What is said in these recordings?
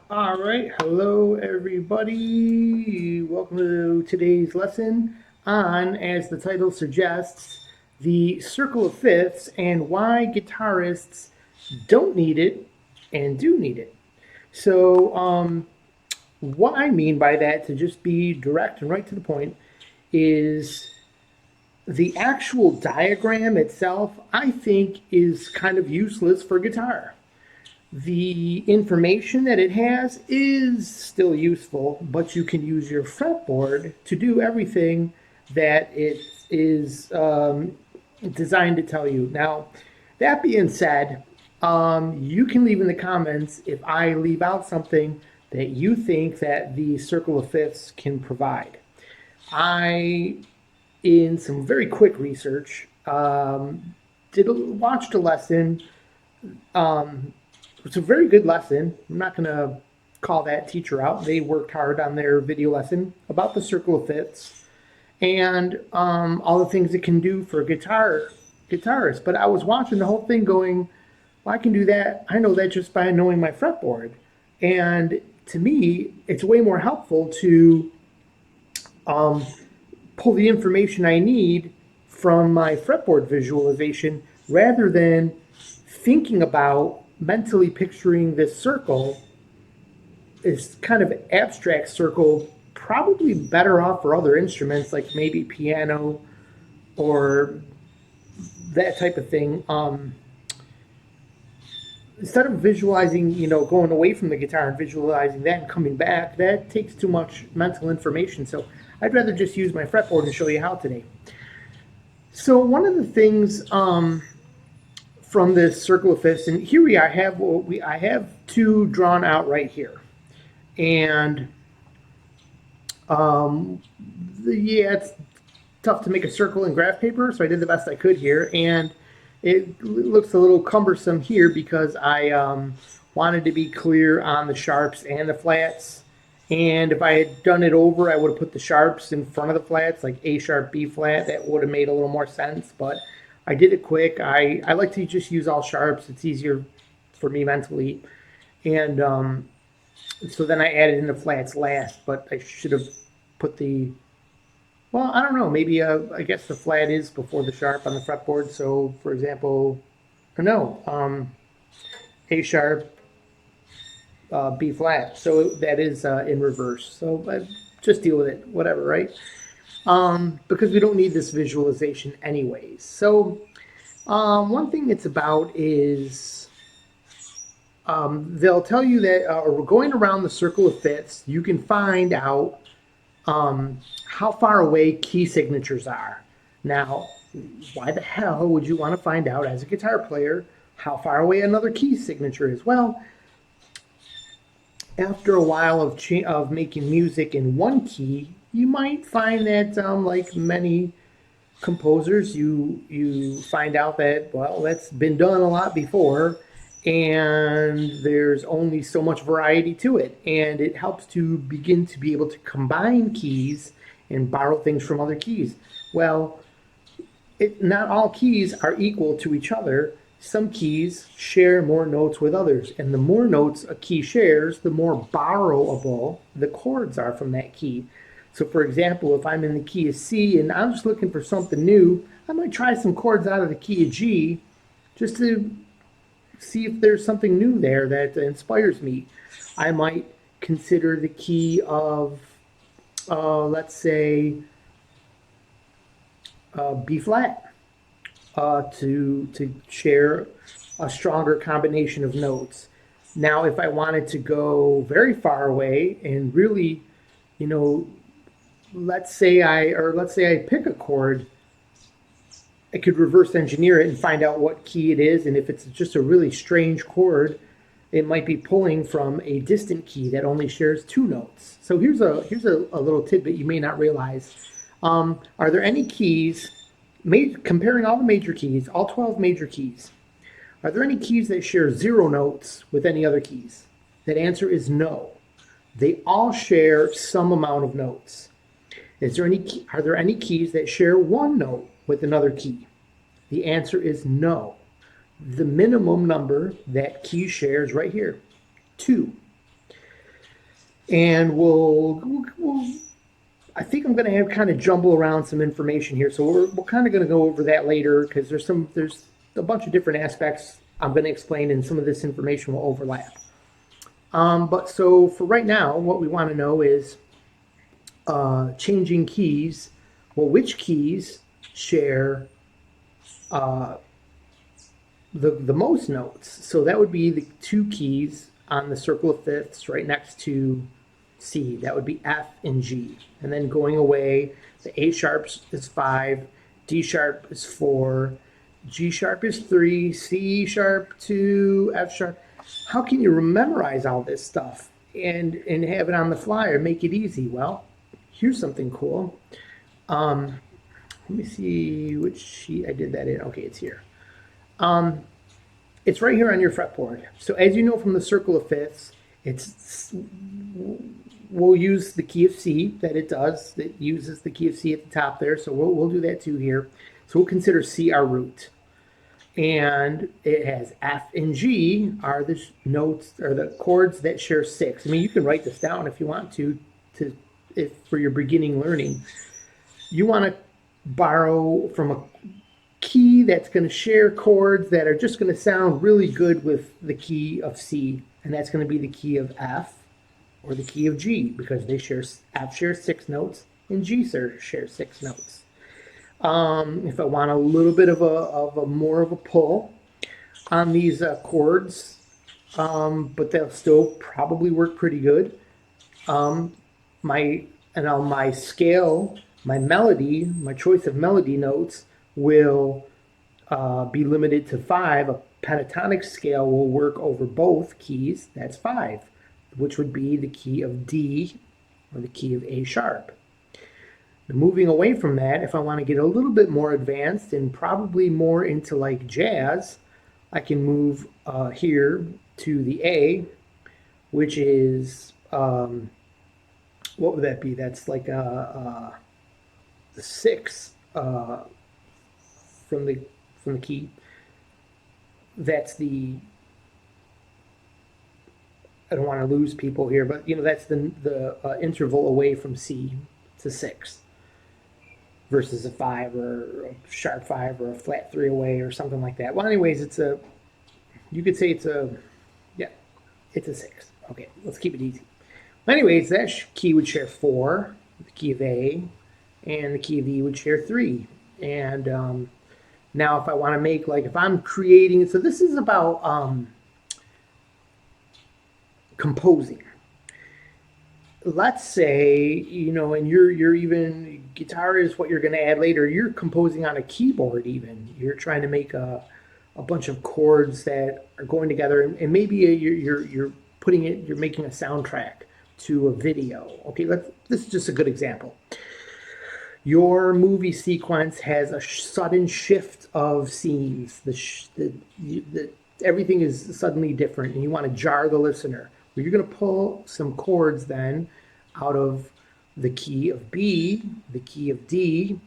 All right, hello everybody. Welcome to today's lesson on, as the title suggests, the circle of fifths and why guitarists don't need it and do need it. So, what I mean by that, to just be direct and right to the point, is the actual diagram itself, I think, is kind of useless for guitar. The information that it has is still useful, but you can use your fretboard to do everything that it is designed to tell you. Now, that being said, you can leave in the comments if I leave out something that you think that the circle of fifths can provide. I, in some very quick research, watched a lesson. It's a very good lesson. I'm not going to call that teacher out. They worked hard on their video lesson about the circle of fifths and all the things it can do for a guitarist. But I was watching the whole thing going, well, I can do that. I know that just by knowing my fretboard. And to me, it's way more helpful to pull the information I need from my fretboard visualization rather than thinking about mentally picturing this circle, this kind of abstract circle, probably better off for other instruments like maybe piano or that type of thing. Instead of visualizing, going away from the guitar and visualizing that and coming back, that takes too much mental information. So I'd rather just use my fretboard and show you how today. So one of the things from this circle of fifths, and here I have two drawn out right here, and yeah, it's tough to make a circle in graph paper, so I did the best I could here, and it looks a little cumbersome here because I wanted to be clear on the sharps and the flats. And if I had done it over, I would have put the sharps in front of the flats, like A sharp, B flat. That would have made a little more sense, but I did it quick. I like to just use all sharps. It's easier for me mentally. And so then I added in the flats last, but I should have put well, I don't know. Maybe I guess the flat is before the sharp on the fretboard. So, for example, or no, A sharp, B flat. So that is in reverse. So just deal with it, whatever, right? Because we don't need this visualization anyways. So one thing it's about is they'll tell you that we're going around the circle of fifths. You can find out how far away key signatures are. Now, why the hell would you want to find out as a guitar player how far away another key signature is? Well, after a while of making music in one key, you might find that, like many composers, you find out that, well, that's been done a lot before, and there's only so much variety to it, and it helps to begin to be able to combine keys and borrow things from other keys. Well, not all keys are equal to each other. Some keys share more notes with others, and the more notes a key shares, the more borrowable the chords are from that key. So for example, if I'm in the key of C and I'm just looking for something new, I might try some chords out of the key of G just to see if there's something new there that inspires me. I might consider the key of, let's say, B flat to share a stronger combination of notes. Now, if I wanted to go very far away and really, let's say I pick a chord, I could reverse engineer it and find out what key it is, and if it's just a really strange chord, it might be pulling from a distant key that only shares two notes. So here's a little tidbit you may not realize. Are there any keys, comparing all the major keys, all 12 major keys, are there any keys that share zero notes with any other keys? That answer is no. They all share some amount of notes. Are there any keys that share one note with another key? The answer is no. The minimum number that key shares right here, 2. And I think I'm going to have kind of jumble around some information here. So we're kind of going to go over that later because there's a bunch of different aspects I'm going to explain, and some of this information will overlap. But so for right now, what we want to know is changing keys. Well, which keys share the most notes? So that would be the two keys on the circle of fifths right next to C. That would be F and G. And then going away, the A sharp is 5, D sharp is 4, G sharp is 3, C sharp 2, F sharp. How can you memorize all this stuff and have it on the fly or make it easy? Well, here's something cool. Let me see which sheet I did that in. Okay, it's here. It's right here on your fretboard. So as you know from the circle of fifths, we'll use the key of C that it does. It uses the key of C at the top there, so we'll do that too here. So we'll consider C our root. And it has F and G are the notes or the chords that share 6. I mean, you can write this down if you want to if for your beginning learning. You want to borrow from a key that's going to share chords that are just going to sound really good with the key of C, and that's going to be the key of F or the key of G, because they share F shares 6 notes and G shares 6 notes. If I want a little bit of a more of a pull on these chords, but they'll still probably work pretty good. My scale, my melody, my choice of melody notes will be limited to 5. A pentatonic scale will work over both keys. That's 5, which would be the key of D or the key of A sharp. Now, moving away from that, if I want to get a little bit more advanced and probably more into like jazz, I can move here to the A, which is, what would that be? That's like the 6 from the key. That's the, I don't want to lose people here, but that's the interval away from C to 6 versus a 5 or a sharp 5 or a flat 3 away or something like that. Well, anyways, you could say it's a 6. Okay, let's keep it easy. Anyways, that key would share 4, the key of A, and the key of E would share 3. And now if I want to make, like, if I'm creating, so this is about composing. Let's say, and you're even, guitar is what you're going to add later, you're composing on a keyboard even. You're trying to make a bunch of chords that are going together, and maybe you're making a soundtrack to a video. Okay, this is just a good example. Your movie sequence has a sudden shift of scenes. Everything is suddenly different, and you want to jar the listener. Well, you're going to pull some chords then out of the key of B, the key of D.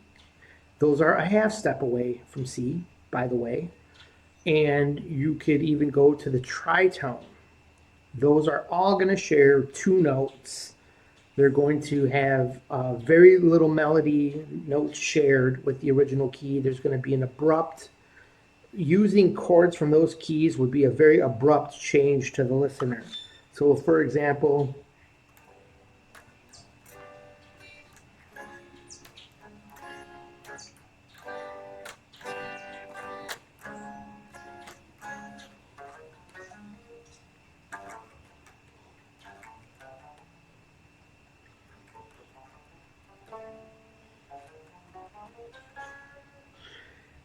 Those are a half step away from C, by the way. And you could even go to the tritone. Those are all going to share 2 notes. They're going to have very little melody notes shared with the original key. There's going to be an abrupt, using chords from those keys would be a very abrupt change to the listener. So for example,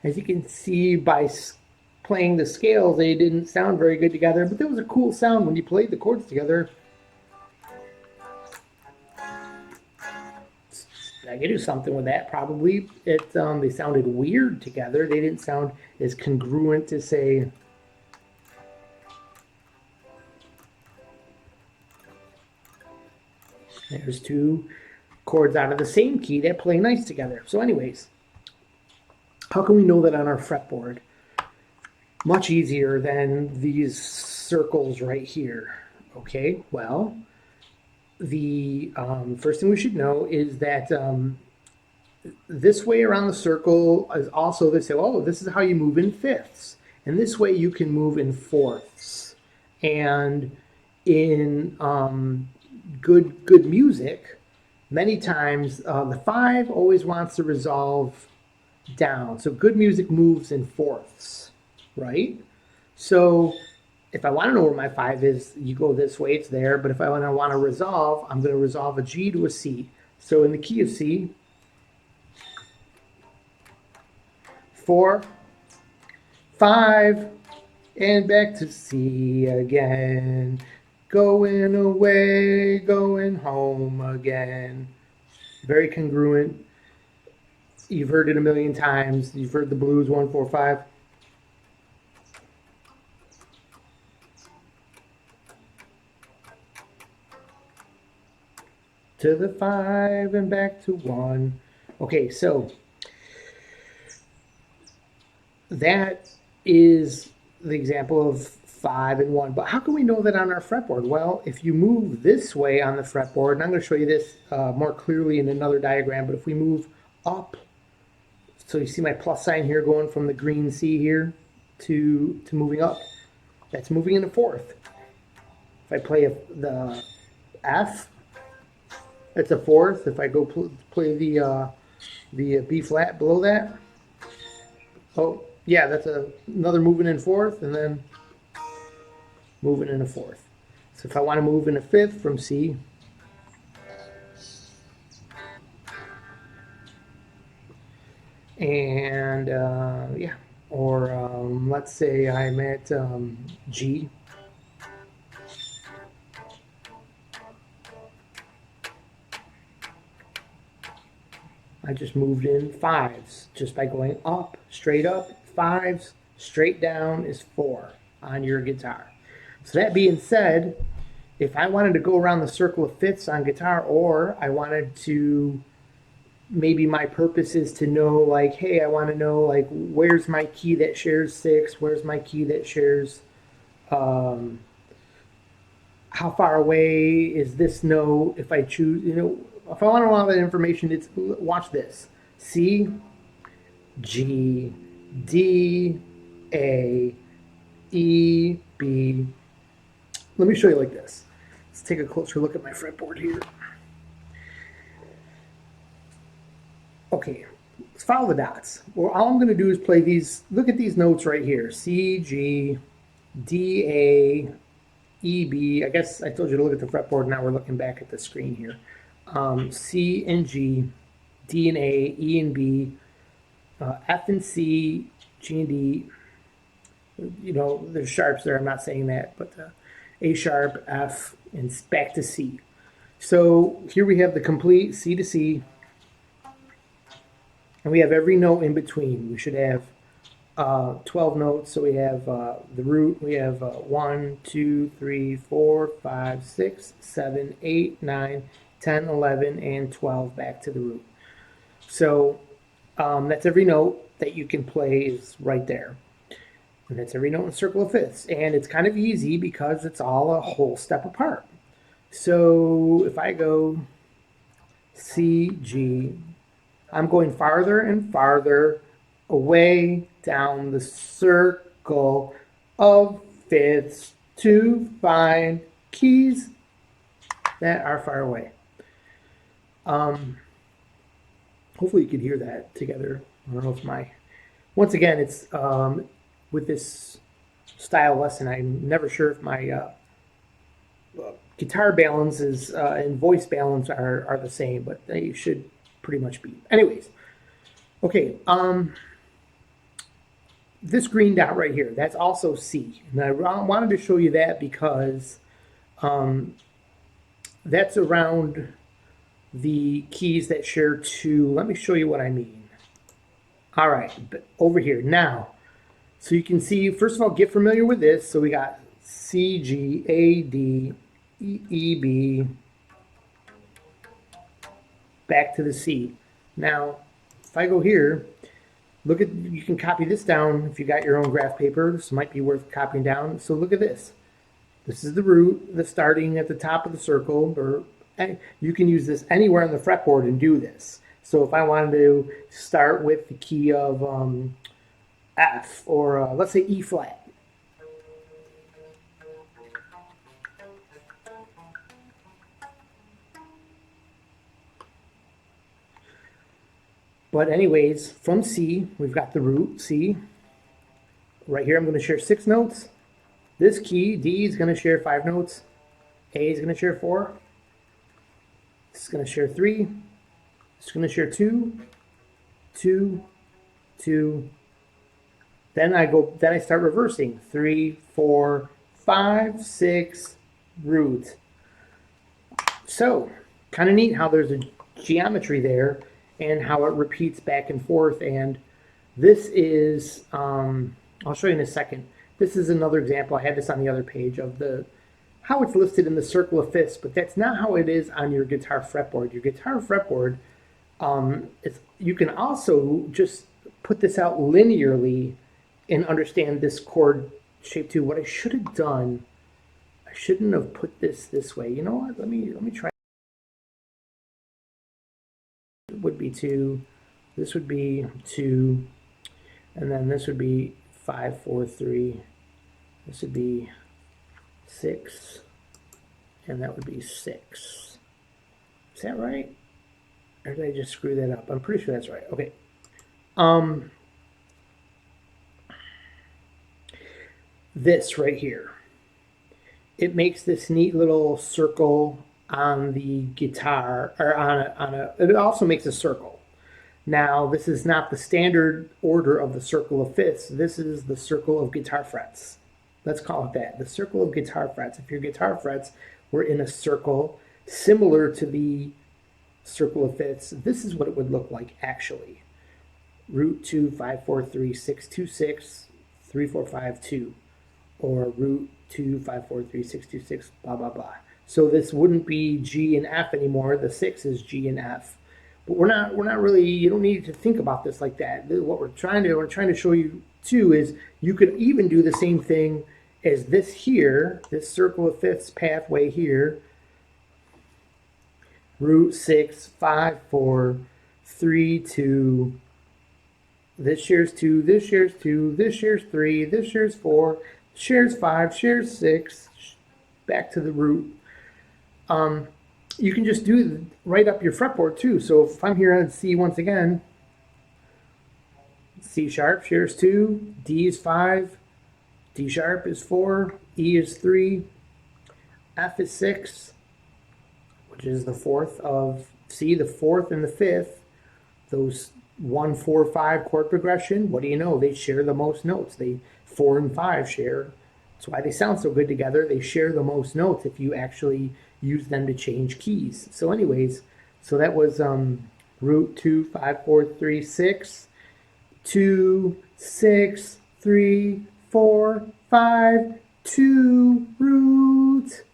as you can see by playing the scales, they didn't sound very good together, but there was a cool sound when you played the chords together. I could do something with that probably. They sounded weird together. They didn't sound as congruent to, say, there's 2 chords out of the same key that play nice together. So anyways, how can we know that on our fretboard? Much easier than these circles right here. Okay, well, the first thing we should know is that this way around the circle is also, they say, oh, this is how you move in fifths. And this way you can move in fourths. And in good music, many times the five always wants to resolve down. So good music moves in fourths, right? So if I want to know where my five is, you go this way, it's there. But if I want to resolve, I'm going to resolve a G to a C. So in the key of C, 4, 5, and back to C again. Going away, going home again. Very congruent. You've heard it a million times. You've heard the blues 1, 4, 5. To the 5 and back to 1. Okay, so that is the example of 5 and 1. But how can we know that on our fretboard? Well, if you move this way on the fretboard, and I'm going to show you this more clearly in another diagram, but if we move up, so you see my plus sign here going from the green C here to moving up, that's moving in a fourth. If I play the F, that's a fourth. If I go play the B flat below that, oh yeah, that's another moving in fourth, and then moving in a fourth. So if I want to move in a fifth from C, and yeah, or let's say I'm at G. I just moved in fives just by going up, straight up, fives, straight down is 4 on your guitar. So that being said, if I wanted to go around the circle of fifths on guitar, or I wanted to, maybe my purpose is to know, like, hey, I want to know, like, where's my key that shares 6, where's my key that shares, how far away is this note if I choose, if I want to know all that information, it's, watch this. C, G, D, A, E, B. Let me show you like this. Let's take a closer look at my fretboard here. Okay, let's follow the dots. Well, all I'm going to do is play these, look at these notes right here. C, G, D, A, E, B. I guess I told you to look at the fretboard. Now we're looking back at the screen here. C and G, D and A, E and B, F and C, G and D. There's sharps there. I'm not saying that, but A sharp, F, and back to C. So here we have the complete C to C, and we have every note in between. We should have 12 notes. So we have the root. We have 1, 2, 3, 4, 5, 6, 7, 8, 9, 10, 11, and 12 back to the root. So that's every note that you can play is right there. And that's every note in circle of fifths. And it's kind of easy because it's all a whole step apart. So if I go C, G, I'm going farther and farther away down the circle of fifths to find keys that are far away. Hopefully you can hear that together. I don't know if once again, it's with this style lesson, I'm never sure if my guitar balances and voice balance are the same, but they should pretty much be. Anyways, okay, this green dot right here, that's also C. And I wanted to show you that because that's around the keys that share 2. Let me show you what I mean. All right, but over here now. So you can see, first of all, get familiar with this. So we got C, G, A, D, E, B, back to the C. Now, if I go here, you can copy this down if you got your own graph paper. This might be worth copying down. So look at this. This is the root, the starting at the top of the circle, or You can use this anywhere on the fretboard and do this. So if I wanted to start with the key of F, or let's say E flat. But anyways, from C, we've got the root C. Right here, I'm going to share 6 notes. This key, D, is going to share 5 notes. A is going to share 4. This is going to share 3. This is going to share 2, 2, 2. Then I start reversing. 3, 4, 5, 6, root. So, kind of neat how there's a geometry there and how it repeats back and forth. And this is, I'll show you in a second. This is another example. I had this on the other page of how it's listed in the circle of fifths, but that's not how it is on your guitar fretboard. Your guitar fretboard, you can also just put this out linearly and understand this chord shape too. What I should have done, I shouldn't have put this way. You know what? Let me try. It would be 2. This would be 2, and then this would be 5, 4, 3. This would be 6, and that would be 6. Is that right? Or did I just screw that up? I'm pretty sure that's right. Okay. This right here, it makes this neat little circle on the guitar, or it also makes a circle. Now, this is not the standard order of the circle of fifths. This is the circle of guitar frets. Let's call it that, the circle of guitar frets. If your guitar frets were in a circle similar to the circle of fifths, this is what it would look like actually. Root 2, 5, 4, 3, 6, 2, 6, 3, 4, 5, 2. Or root 2, 5, 4, 3, 6, 2, 6, blah, blah, blah. So this wouldn't be G and F anymore. The 6 is G and F. But we're not really, you don't need to think about this like that. What we're trying to show you too is you could even do the same thing as this here, this circle of fifths pathway here. Root 6, 5, 4, 3, 2. This shares 2, this shares 2, this shares 3, this shares 4, shares 5, shares 6, back to the root. You can just do right up your fretboard too. So if I'm here on C once again, C sharp shares 2, D is 5, D sharp is 4, E is 3, F is 6, which is the fourth of C, the fourth and the fifth. Those 1, 4, 5 chord progression, what do you know? They share the most notes. 4 and 5 share. That's why they sound so good together. They share the most notes if you actually use them to change keys. So anyways, so that was root 2, 5, 4, 3, 6, 2, 6, 3, 4, 5, 2, root.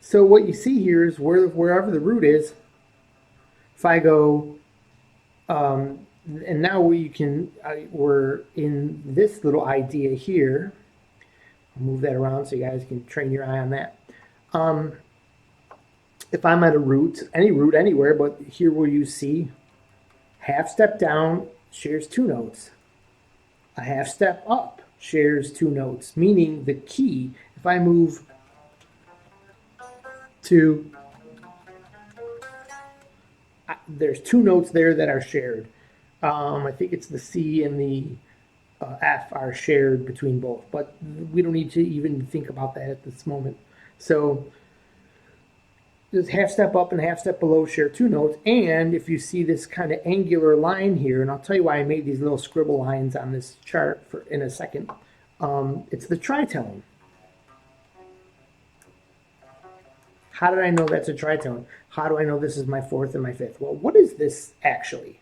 So what you see here is wherever the root is, if I go, and now we're in this little idea here. I'll move that around so you guys can train your eye on that. If I'm at a root, any root anywhere, but here where you see half step down shares 2 notes. A half step up shares 2 notes, meaning the key, if I move to, there's 2 notes there that are shared. I think it's the C and the F are shared between both, but we don't need to even think about that at this moment. So just half step up and half step below share 2 notes. And if you see this kind of angular line here, and I'll tell you why I made these little scribble lines on this chart in a second, it's the tritone. How did I know that's a tritone? How do I know this is my 4th and my 5th? Well, what is this actually?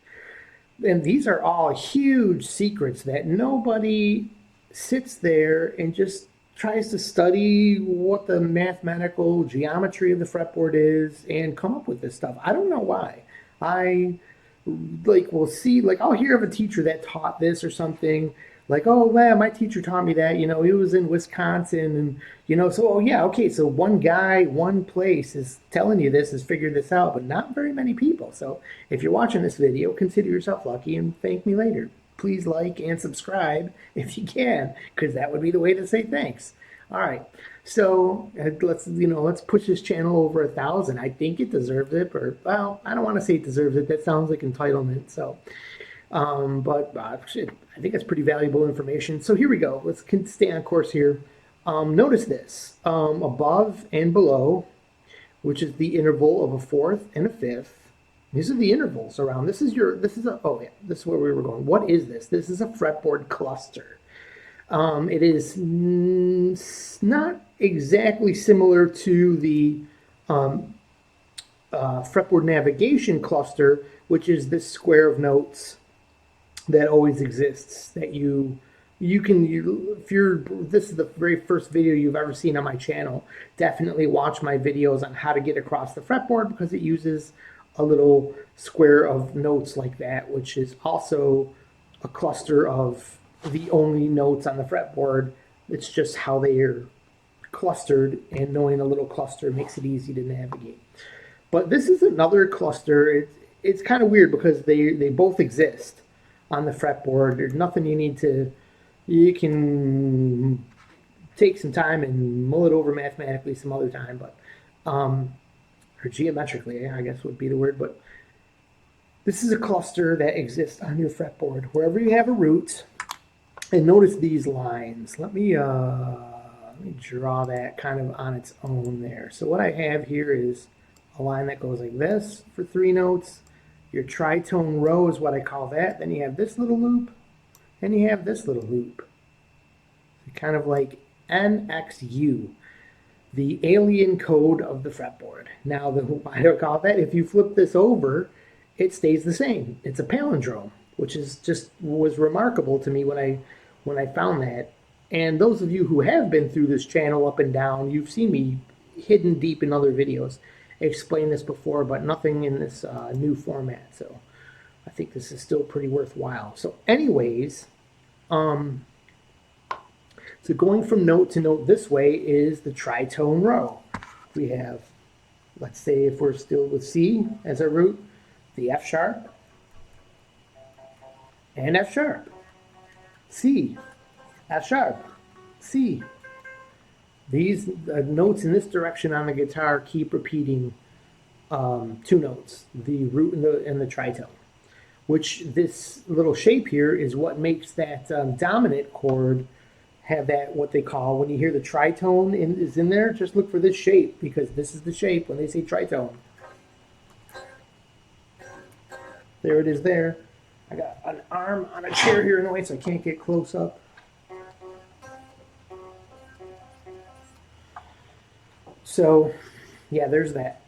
And these are all huge secrets that nobody sits there and just tries to study what the mathematical geometry of the fretboard is and come up with this stuff. I don't know why. I will see, I'll hear of a teacher that taught this or something, like, oh man, my teacher taught me that, he was in Wisconsin and, so, oh yeah, okay, so one guy, one place is telling you this, has figured this out, but not very many people. So if you're watching this video, consider yourself lucky and thank me later. Please like and subscribe if you can, because that would be the way to say thanks. All right, so let's push this channel over 1,000. I think it deserves it, or well, I don't want to say it deserves it. That sounds like entitlement. So, shit, I think that's pretty valuable information. So here we go. Let's stay on course here. Notice this above and below, which is the interval of a fourth and a fifth. These are the intervals around. This is oh yeah, this is where we were going. What is this? This is a fretboard cluster. It is not exactly similar to the fretboard navigation cluster, which is this square of notes that always exists. That this is the very first video you've ever seen on my channel, definitely watch my videos on how to get across the fretboard, because it uses a little square of notes like that, which is also a cluster of the only notes on the fretboard. It's just how they are clustered, and knowing a little cluster makes it easy to navigate. But this is another cluster. It's kind of weird because they both exist on the fretboard. There's nothing you can take some time and mull it over mathematically some other time, but or geometrically, I guess would be the word. But this is a cluster that exists on your fretboard wherever you have a root. And notice these lines. Let me draw that kind of on its own there. So what I have here is a line that goes like this for 3 notes. Your tritone row is what I call that. Then you have this little loop, and you have this little loop. Kind of like NXU, the alien code of the fretboard. Now, why do I call that? If you flip this over, it stays the same. It's a palindrome, which was remarkable to me when I found that. And those of you who have been through this channel up and down, you've seen me hidden deep in other videos explain this before, but nothing in this new format. So I think this is still pretty worthwhile. So anyways, so going from note to note this way is the tritone row. We have, let's say if we're still with C as our root, the F sharp and F sharp, C, F sharp, C. These notes in this direction on the guitar keep repeating 2 notes, the root and the tritone, which this little shape here is what makes that dominant chord have that, what they call, when you hear the tritone is in there, just look for this shape, because this is the shape when they say tritone. There it is there. I got an arm on a chair here in the way, so I can't get close up. So, yeah, there's that,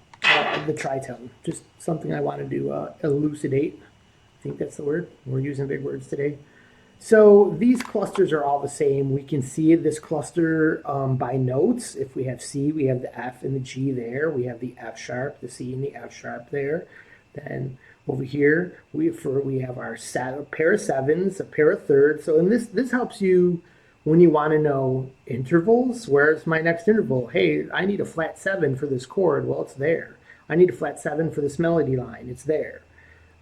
the tritone. Just something I wanted to elucidate. I think that's the word. We're using big words today. So these clusters are all the same. We can see this cluster by notes. If we have C, we have the F and the G there. We have the F sharp, the C and the F sharp there. Then over here, we have our pair of sevens, a pair of thirds. So in this helps you when you want to know intervals. Where's my next interval? Hey, I need a flat 7 for this chord. Well, it's there. I need a flat 7 for this melody line. It's there.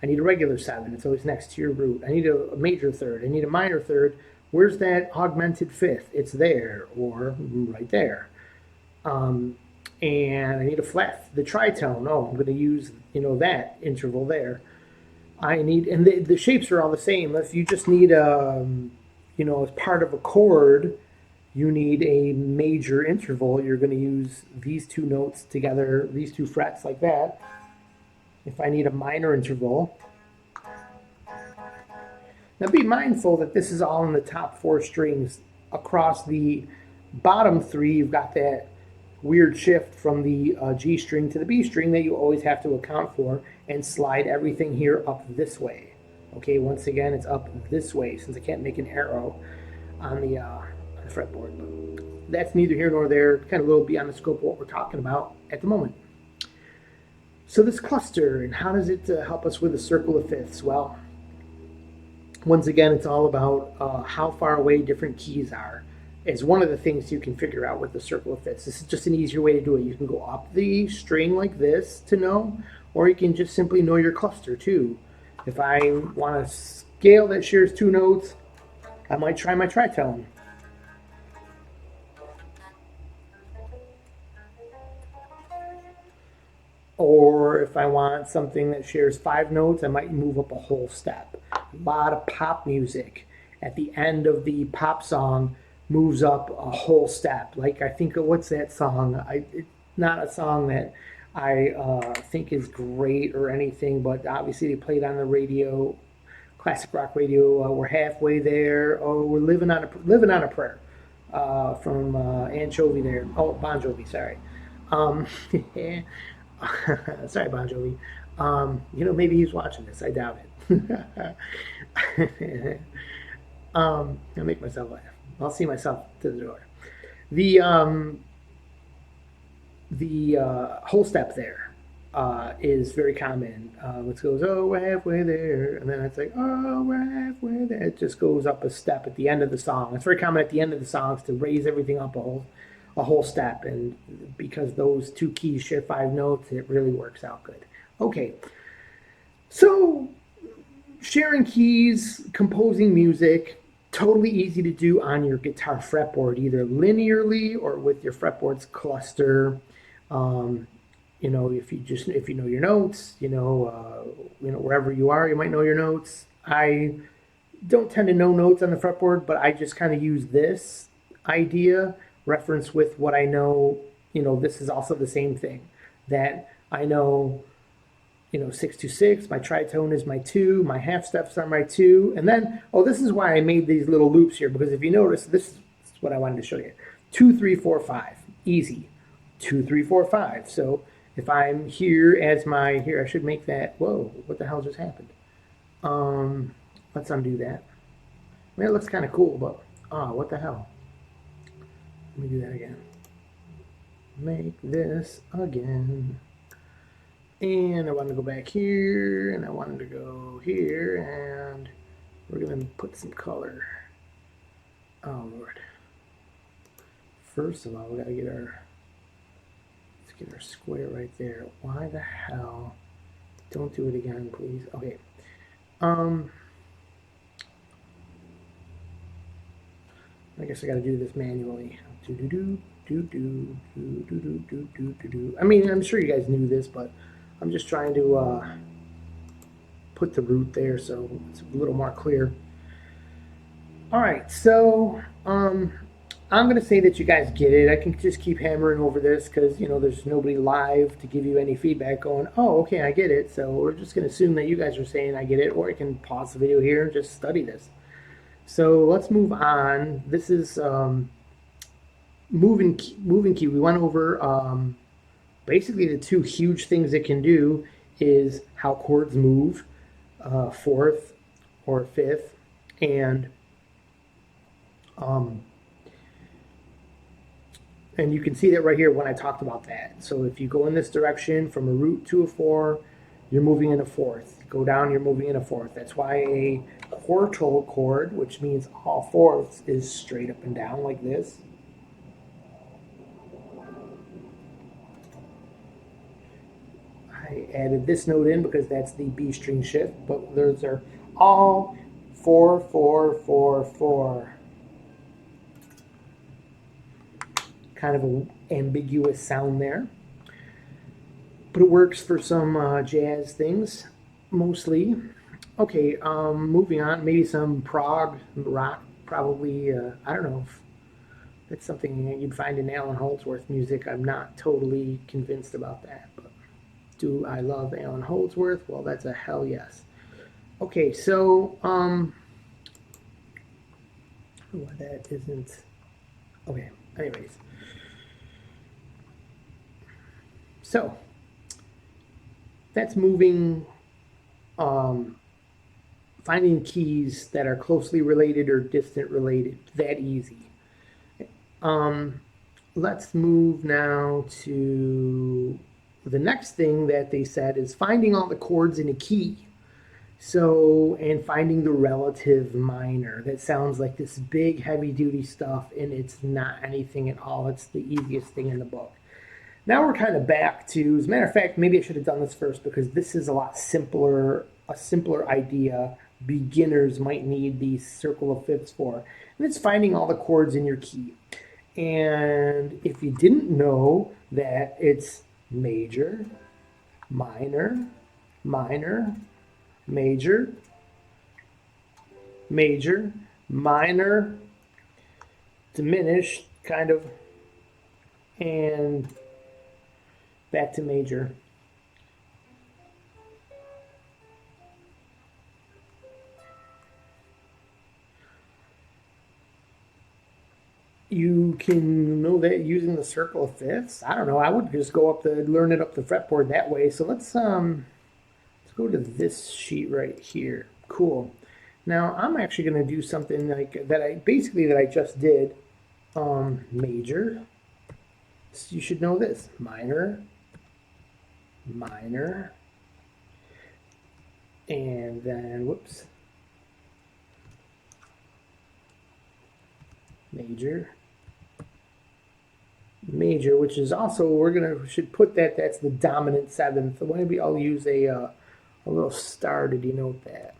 I need a regular 7. It's always next to your root. I need a major third. I need a minor third. Where's that augmented 5th? It's there, or right there. And I need a flat, the tritone. Oh, I'm going to use, that interval there. I need, and the shapes are all the same. If you just need as part of a chord, you need a major interval. You're going to use these 2 notes together, these 2 frets like that. If I need a minor interval, now be mindful that this is all in the top 4 strings. Across the bottom 3, you've got that weird shift from the G string to the B string that you always have to account for, and slide everything here up this way. Okay, once again, it's up this way since I can't make an arrow on the fretboard. But that's neither here nor there. Kind of a little beyond the scope of what we're talking about at the moment. So this cluster, and how does it help us with a circle of fifths? Well, Once again, it's all about how far away different keys are. Is one of the things you can figure out with the circle of fifths. This is just an easier way to do it. You can go up the string like this to know, or you can just simply know your cluster too. If I want a scale that shares two notes, I might try my tritone. Or if I want something that shares five notes, I might move up a whole step. A lot of pop music at the end of the pop song moves up a whole step. Like I think, what's that song? It's not a song that I think is great or anything, but obviously they played on the radio, classic rock radio. We're halfway there. Oh, we're living on a prayer from Anchovy there. Oh, Bon Jovi, sorry. Sorry, Bon Jovi. Maybe he's watching this. I doubt it. I'll make myself laugh. I'll see myself to the door. The whole step there is very common. Which goes, oh, we're halfway there, and then it's like, oh, we're halfway there. It just goes up a step at the end of the song. It's very common at the end of the songs to raise everything up a whole step, and because those two keys share five notes, it really works out good. Okay, so sharing keys, composing music, totally easy to do on your guitar fretboard, either linearly or with your fretboard's cluster. If you know your notes, wherever you are, you might know your notes. I don't tend to know notes on the fretboard, but I just kind of use this idea reference with what I know. This is also the same thing that I know. 6-2-6. My tritone is my 2. My half steps are my 2. And then, this is why I made these little loops here, because if you notice, this is what I wanted to show you. 2, 3, 4, 5. Easy. 2, 3, 4, 5. So if I'm here as here, I should make that. Whoa, what the hell just happened? Let's undo that. I mean, it looks kind of cool, but what the hell? Let me do that again. Make this again. And I want to go back here, and I wanted to go here, and we're going to put some color. Oh, Lord. First of all, we got to let's get our square right there. Why the hell? Don't do it again, please. Okay. I guess I got to do this manually. I mean, I'm sure you guys knew this, but I'm just trying to put the root there so it's a little more clear. All right, so I'm going to say that you guys get it. I can just keep hammering over this because, there's nobody live to give you any feedback going, oh, okay, I get it. So we're just going to assume that you guys are saying I get it, or I can pause the video here and just study this. So let's move on. This is moving key. We went over basically the two huge things it can do is how chords move, fourth or fifth, and you can see that right here when I talked about that. So if you go in this direction from a root to a 4, you're moving in a fourth. Go down, you're moving in a fourth. That's why a quartal chord, which means all fourths, is straight up and down like this. I added this note in because that's the B string shift, but those are all 4, 4, 4, 4. Kind of an ambiguous sound there, but it works for some jazz things mostly. Okay, moving on, maybe some prog rock, probably. I don't know if that's something you'd find in Alan Holdsworth music. I'm not totally convinced about that, but do I love Alan Holdsworth? Well, that's a hell yes. Okay, so that isn't okay. Anyways, so that's moving. Finding keys that are closely related or distant related, that easy. Let's move now to the next thing that they said is finding all the chords in a key. So, and finding the relative minor. That sounds like this big heavy duty stuff, and it's not anything at all. It's the easiest thing in the book. Now we're kind of back to, as a matter of fact, maybe I should have done this first because this is a lot simpler, a simpler idea. Beginners might need the circle of fifths for. And it's finding all the chords in your key. And if you didn't know that it's major, minor, minor, major, major, minor, diminished, kind of, and back to major. You can know that using the circle of fifths. I don't know. I would just go up the learn it up the fretboard that way. So let's go to this sheet right here. Cool. Now I'm actually going to do something like that. I just did. Major. So you should know this. Minor, minor, and then whoops. Major, major, which is also should put that. That's the dominant seventh. So maybe I'll use a little star to denote that.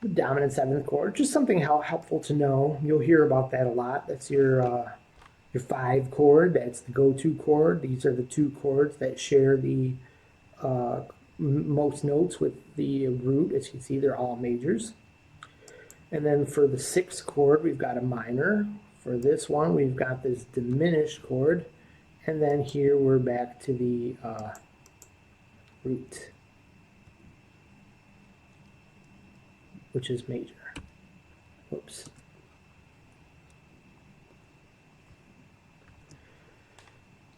The dominant seventh chord, just something helpful to know. You'll hear about that a lot. That's your 5 chord. That's the go-to chord. These are the 2 chords that share the most notes with the root. As you can see, they're all majors. And then for the 6th chord, we've got a minor. For this one, we've got this diminished chord. And then here we're back to the root, which is major. Whoops.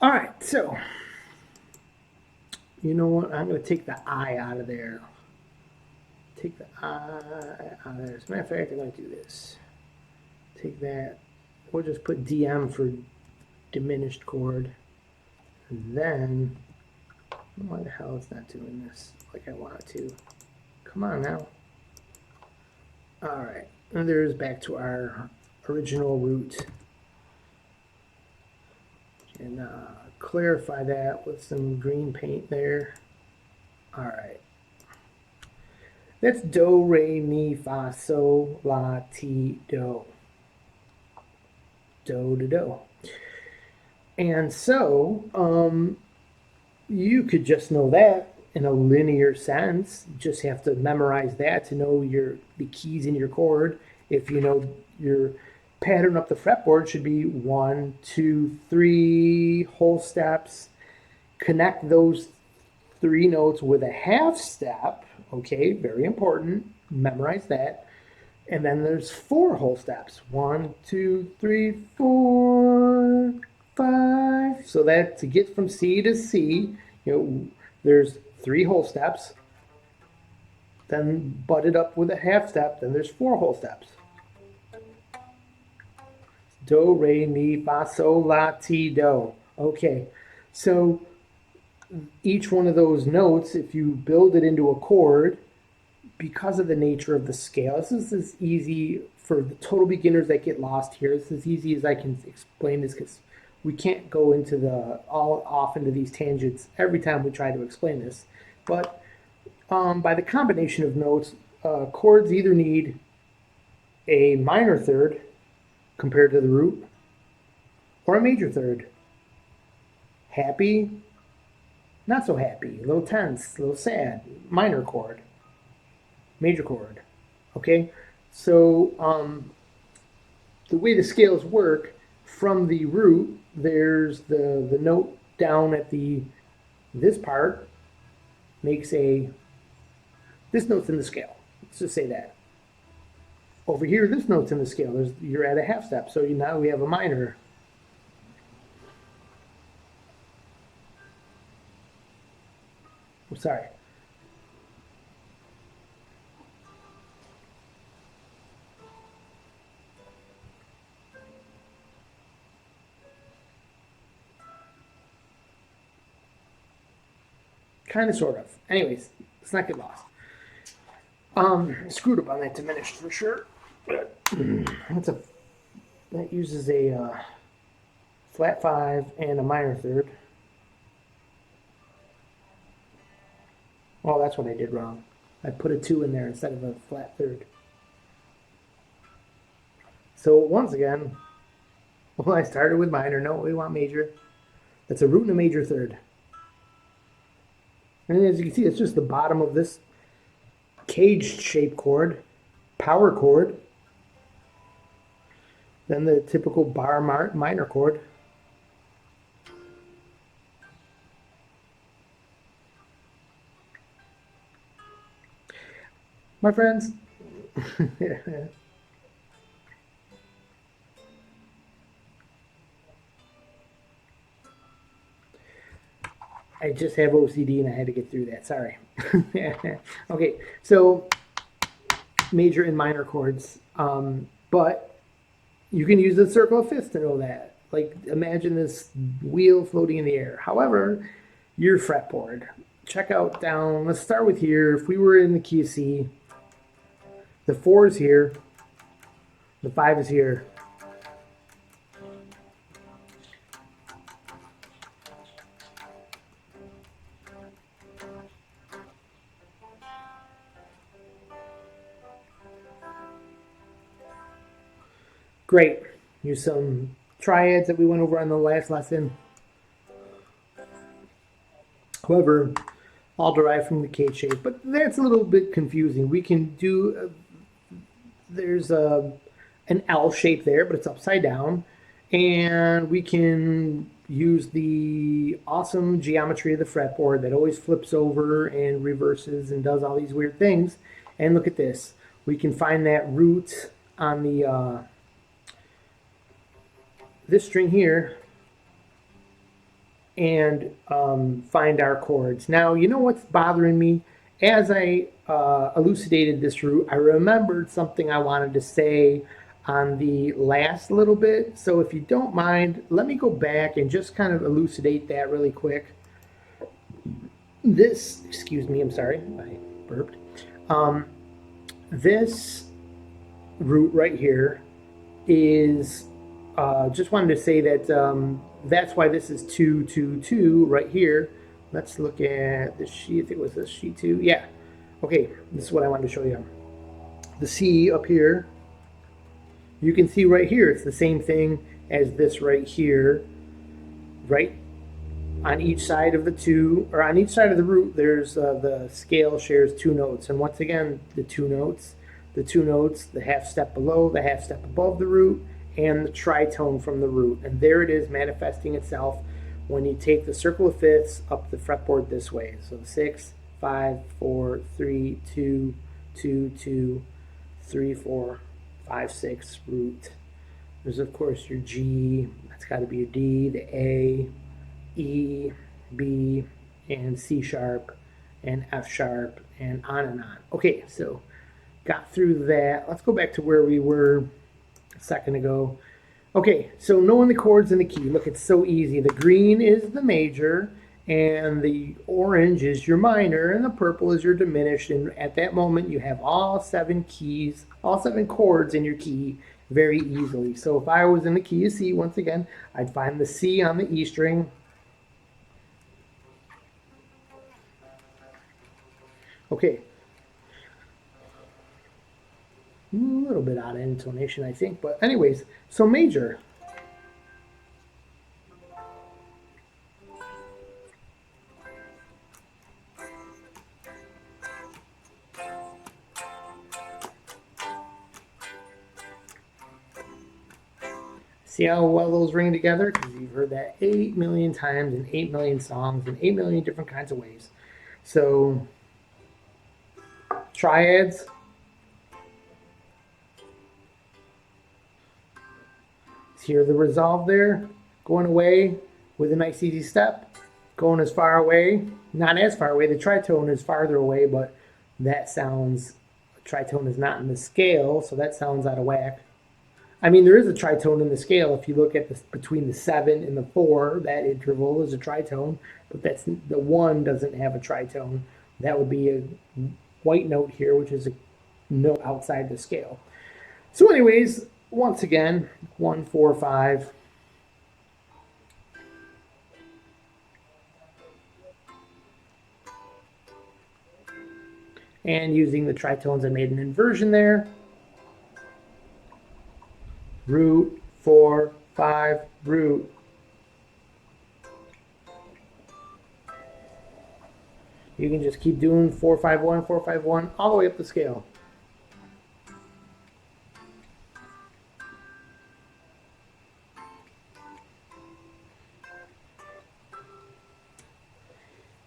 All right, so you know what? I'm going to take the I out of there. Take the I out of there. As a matter of fact, I'm going to do this. Take that. We'll just put DM for diminished chord. And then, why the hell is not doing this like I want it to? Come on now. All right, and there's back to our original root. And clarify that with some green paint there. All right. That's do, re, mi, fa, sol, la, ti, do. Do to do. And so you could just know that in a linear sense. You just have to memorize that to know the keys in your chord. If you know your pattern up the fretboard should be 1, 2, 3 whole steps. Connect those 3 notes with a half step. Okay, very important. Memorize that. And then there's 4 whole steps. 1, 2, 3, 4, 5. So that to get from C to C, there's 3 whole steps. Then butt it up with a half step. Then there's 4 whole steps. Do, re, mi, fa, sol, la, ti, do. Okay, so each one of those notes, if you build it into a chord, because of the nature of the scale, this is as easy for the total beginners that get lost here. It's as easy as I can explain this because we can't go into all off into these tangents every time we try to explain this. But by the combination of notes, chords either need a minor third compared to the root, or a major third. Happy, not so happy, a little tense, a little sad, minor chord, major chord. Okay, so the way the scales work, from the root, there's the note down at this part makes this note's in the scale. Let's just say that. Over here, this note's in the scale. You're at a half step, so now we have a minor. I'm sorry. Kind of, sort of. Anyways, let's not get lost. Screwed up on that diminished for sure. But that uses a flat 5 and a minor third. Oh, that's what I did wrong. I put a 2 in there instead of a flat third. So once again, well, I started with minor. No, we want major. That's a root and a major third. And as you can see, it's just the bottom of this cage-shaped chord, power chord, then the typical bar minor chord. My friends, I just have OCD and I had to get through that. Sorry. Okay, so major and minor chords, but you can use the circle of fifths to know that. Like, imagine this wheel floating in the air. However, your fretboard. Check out down. Let's start with here. If we were in the key of C, the 4 is here, the 5 is here. Great. Use some triads that we went over on the last lesson. However, all derived from the cage shape, but that's a little bit confusing. We can do, there's an L shape there, but it's upside down. And we can use the awesome geometry of the fretboard that always flips over and reverses and does all these weird things. And look at this. We can find that root on the this string here and find our chords. Now, you know what's bothering me? As I elucidated this root, I remembered something I wanted to say on the last little bit. So if you don't mind, let me go back and just kind of elucidate that really quick. This, excuse me, I'm sorry, I burped. This root right here is just wanted to say that that's why this is 2, 2, 2 right here. Let's look at the sheet. I think it was this sheet 2. Yeah. Okay, this is what I wanted to show you. The C up here, you can see right here, it's the same thing as this right here, right? On each side of the 2, or on each side of the root, there's the scale shares 2 notes. And once again, the 2 notes, the half step below, the half step above the root, and the tritone from the root. And there it is manifesting itself when you take the circle of fifths up the fretboard this way. So 6, 5, 4, 3, 2, 2, 2, 3, 4, 5, 6 root. There's of course your G, that's got to be your D, the A, E, B, and C sharp, and F sharp, and on and on. Okay, so got through that. Let's go back to where we were a second ago. Okay, so knowing the chords and the key, look, it's so easy. The green is the major, and the orange is your minor, and the purple is your diminished. And at that moment, you have all 7 keys, all 7 chords in your key very easily. So if I was in the key of C, once again, I'd find the C on the E string. Okay. A little bit out of intonation, I think. But anyways, so major. See how well those ring together? Because you've heard that 8 million times in 8 million songs in 8 million different kinds of ways. So, triads. Hear the resolve there, going away with a nice easy step, going as far away, not as far away, the tritone is farther away, but that sounds, tritone is not in the scale, so that sounds out of whack. I mean, there is a tritone in the scale. If you look at this, between the 7 and the 4, that interval is a tritone, but that's the 1 doesn't have a tritone. That would be white note here, which is a note outside the scale. So anyways, once again, 1, 4, 5. And using the tritones, I made an inversion there. Root, 4, 5, root. You can just keep doing 4, 5, 1, 4, 5, 1 all the way up the scale.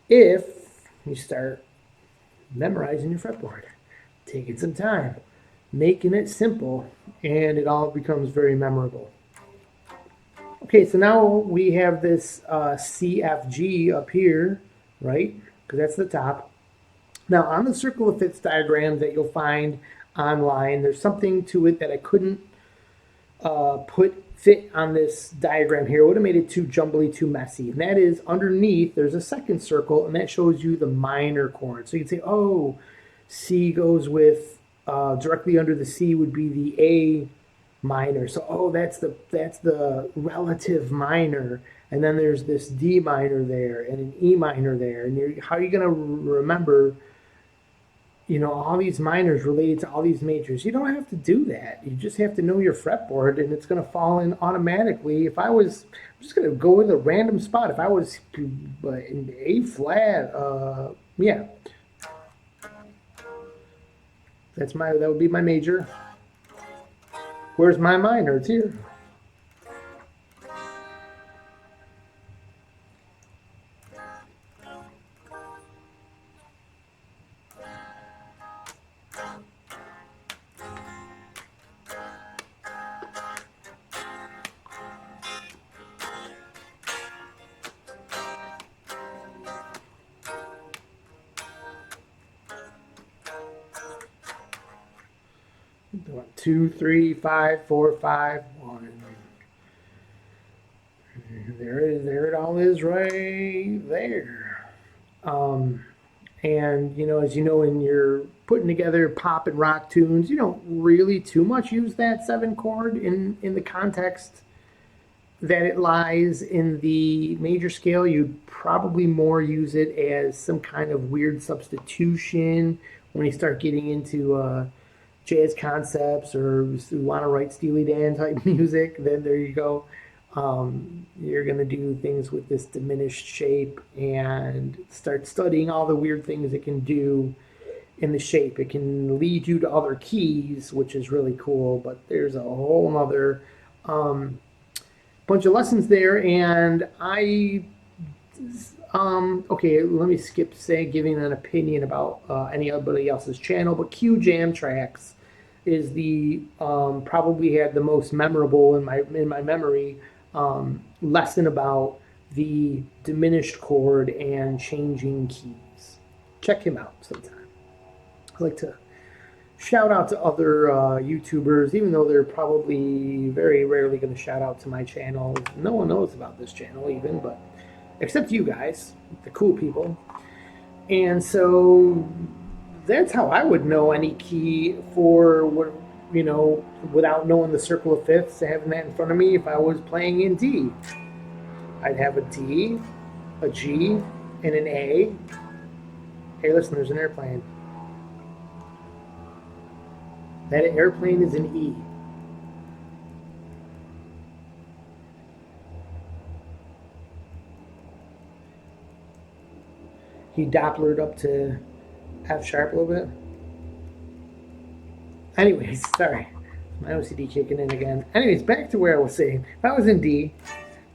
If you start memorizing your fretboard, taking some time, making it simple, and it all becomes very memorable. Okay, so now we have this CFG up here, right? Because that's the top. Now on the circle of fifths diagrams that you'll find online, there's something to it that I couldn't fit on this diagram here. It would have made it too jumbly, too messy. And that is underneath, there's a second circle, and that shows you the minor chord. So you can say, oh, C goes with, directly under the C would be the A minor. So, oh, that's the relative minor. And then there's this D minor there and an E minor there. And how are you going to remember, you know, all these minors related to all these majors? You don't have to do that. You just have to know your fretboard, and it's going to fall in automatically. If I was, I'm just going to go with a random spot. If I was in A flat, yeah, that would be my major. Where's my minor? It's here. One, 2, 3, 5, 4, 5, 1. There it all is right there. And you know, as you know, when you're putting together pop and rock tunes, you don't really too much use that 7 chord in the context that it lies in the major scale. You'd probably more use it as some kind of weird substitution when you start getting into jazz concepts, or you want to write Steely Dan type music. Then there you go. You're going to do things with this diminished shape and start studying all the weird things it can do in the shape. It can lead you to other keys, which is really cool, but there's a whole other bunch of lessons there. And okay, let me skip giving an opinion about anybody else's channel, but Q Jam Tracks is the probably had the most memorable in my memory lesson about the diminished chord and changing keys. Check him out sometime. I like to shout out to other YouTubers, even though they're probably very rarely going to shout out to my channel. No one knows about this channel even, but except you guys, the cool people. And so that's how I would know any key for what, you know, without knowing the circle of fifths, having that in front of me. If I was playing in D, I'd have a D, a G, and an A. Hey, listen, there's an airplane. That airplane is an E. He Dopplered up to F sharp a little bit. Anyways, sorry. My OCD kicking in again. Anyways, back to where I was saying. If I was in D,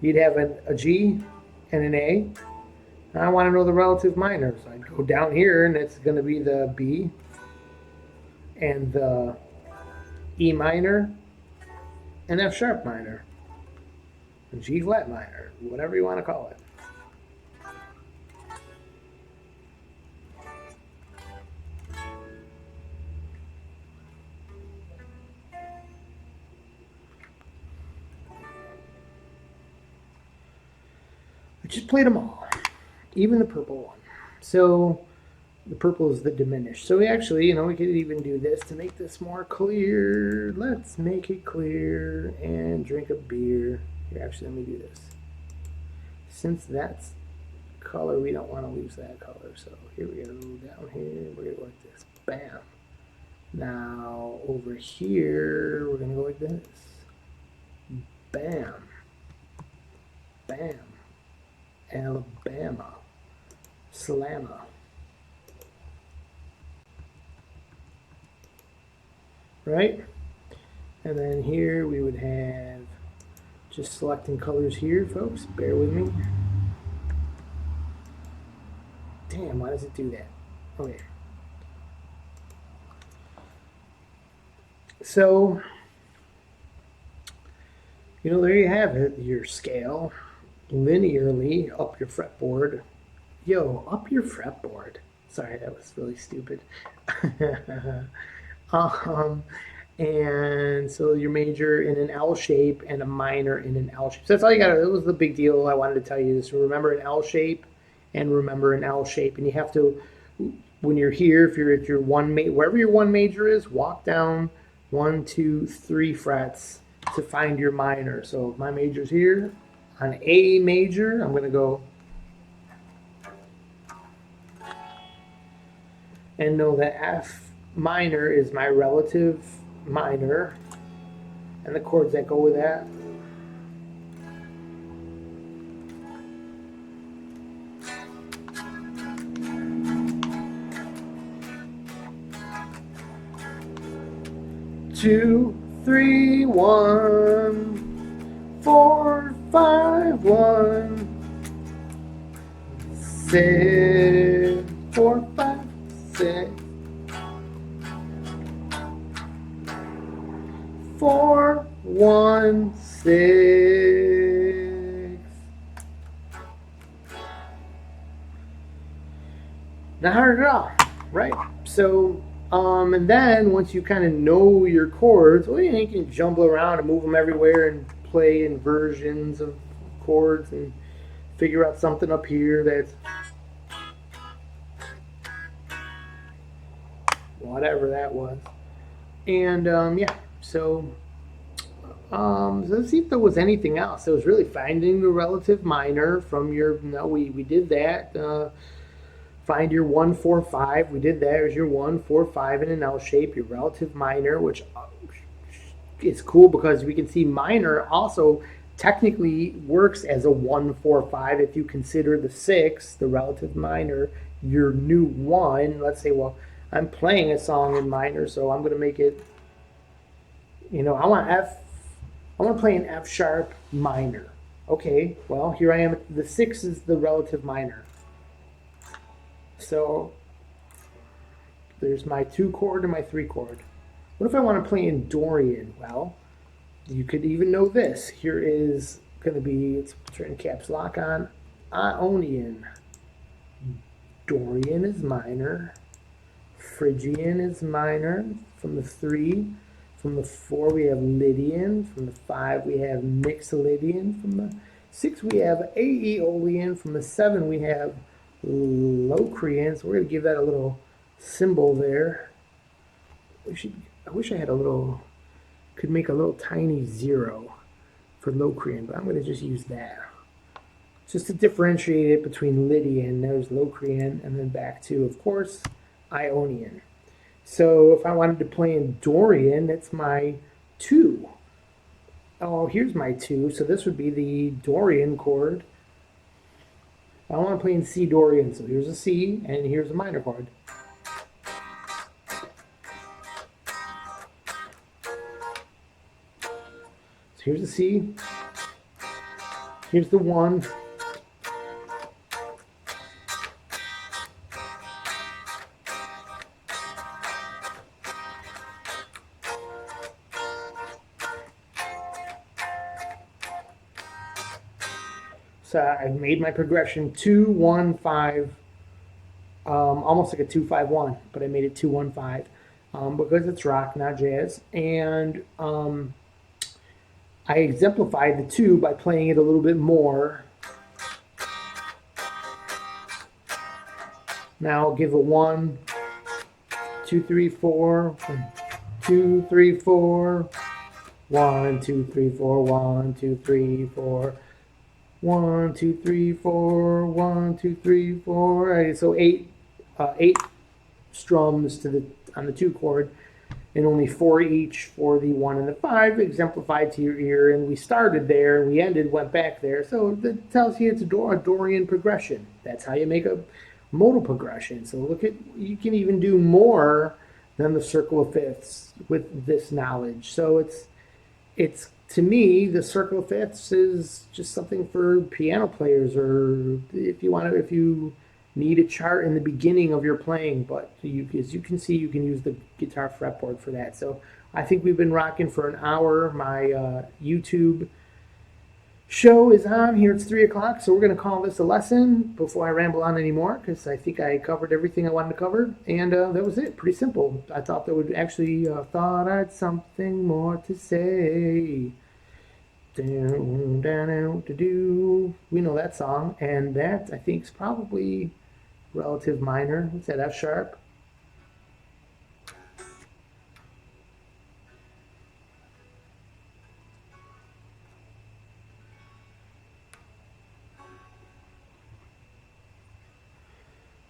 you'd have a G and an A. And I want to know the relative minor. So I'd go down here, and it's going to be the B and the E minor and F sharp minor. And G flat minor, whatever you want to call it. I just played them all, even the purple one. So The purple is the diminished. So we actually, you know, we could even do this to make this more clear. Let's make it clear and drink a beer. Here, actually, let me do this. Since that's color, we don't want to lose that color. So here we go, down here, we're going to go like this. Bam. Now, over here, we're going to go like this. Bam. Bam. Alabama. Slamma. Right? And then here we would have just selecting colors here, folks. Bear with me. Damn, why does it do that? Okay. So, you know, there you have it, your scale. Linearly up your fretboard. Yo, up your fretboard. Sorry, that was really stupid. And so your major in an L shape and a minor in an L shape. So that's all you got. That was the big deal I wanted to tell you. So remember an L shape and remember an L shape. And you have to, when you're here, if you're at your wherever your one major is, walk down 1, 2, 3 frets to find your minor. So if my major's here on A major, I'm going to go and know that F minor is my relative minor and the chords that go with that. Two, 3, 1, 4, 5, 1, 6, 4, 5, 6, 4, 1, 6. Not hard at all, right? So, and then once you kind of know your chords, well, you can jumble around and move them everywhere and play inversions of chords and figure out something up here that's whatever that was. And yeah, so let's see if there was anything else. It was really finding the relative minor from your, no, we did that. Find your 1, 4, 5. We did that. There's your 1, 4, 5 in an L shape, your relative minor, which is cool because we can see minor also technically works as a 1, 4, 5 if you consider the 6, the relative minor, your new 1. Let's say, well, I'm playing a song in minor, so I'm going to make it, you know, I want to play an F sharp minor. Okay, well, here I am. The 6 is the relative minor. So there's my 2 chord and my 3 chord. What if I want to play in Dorian? Well, you could even know this. Here is going to be, let's turn caps lock on, Ionian. Dorian is minor. Phrygian is minor. From the 3. From the 4 we have Lydian. From the 5 we have Mixolydian. From the 6 we have Aeolian. From the 7 we have Locrian. So we're going to give that a little symbol there. I wish I had a little, could make a little tiny 0 for Locrian, but I'm going to just use that. Just to differentiate it between Lydian, there's Locrian, and then back to, of course, Ionian. So if I wanted to play in Dorian, that's my 2. Oh, here's my 2. So this would be the Dorian chord. I want to play in C Dorian. So here's a C, and here's a minor chord. So here's the C. Here's the 1. So I made my progression 2, 1, 5, almost like a 2, 5, 1, but I made it 2, 1, 5 because it's rock, not jazz. And I exemplified the 2 by playing it a little bit more. Now I'll give a 1, 2, 3, 4, 2, 3, 4, 1, 2, 3, 4, 1, 2, 3, 4, 1, 2, 3, 4, 1, 2, 3, 4. All right, so eight strums to the on the 2 chord, and only 4 each for the 1 and the 5, exemplified to your ear. And we started there, and we ended, went back there. So that tells you it's a Dorian progression. That's how you make a modal progression. So look at, you can even do more than the circle of fifths with this knowledge. So it's to me, the circle of fifths is just something for piano players, or if you need a chart in the beginning of your playing. But as you can see, you can use the guitar fretboard for that. So I think we've been rocking for an hour. My YouTube show is on here. It's 3 o'clock, so we're going to call this a lesson before I ramble on anymore, because I think I covered everything I wanted to cover, and that was it. Pretty simple. I thought that would actually thought I'd something more to say. Down, down, out to do. We know that song, and that I think is probably relative minor. What's that? F sharp.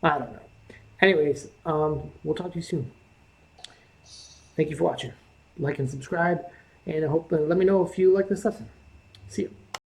I don't know. Anyways, we'll talk to you soon. Thank you for watching. Like and subscribe, and I hope let me know if you like this lesson. See you.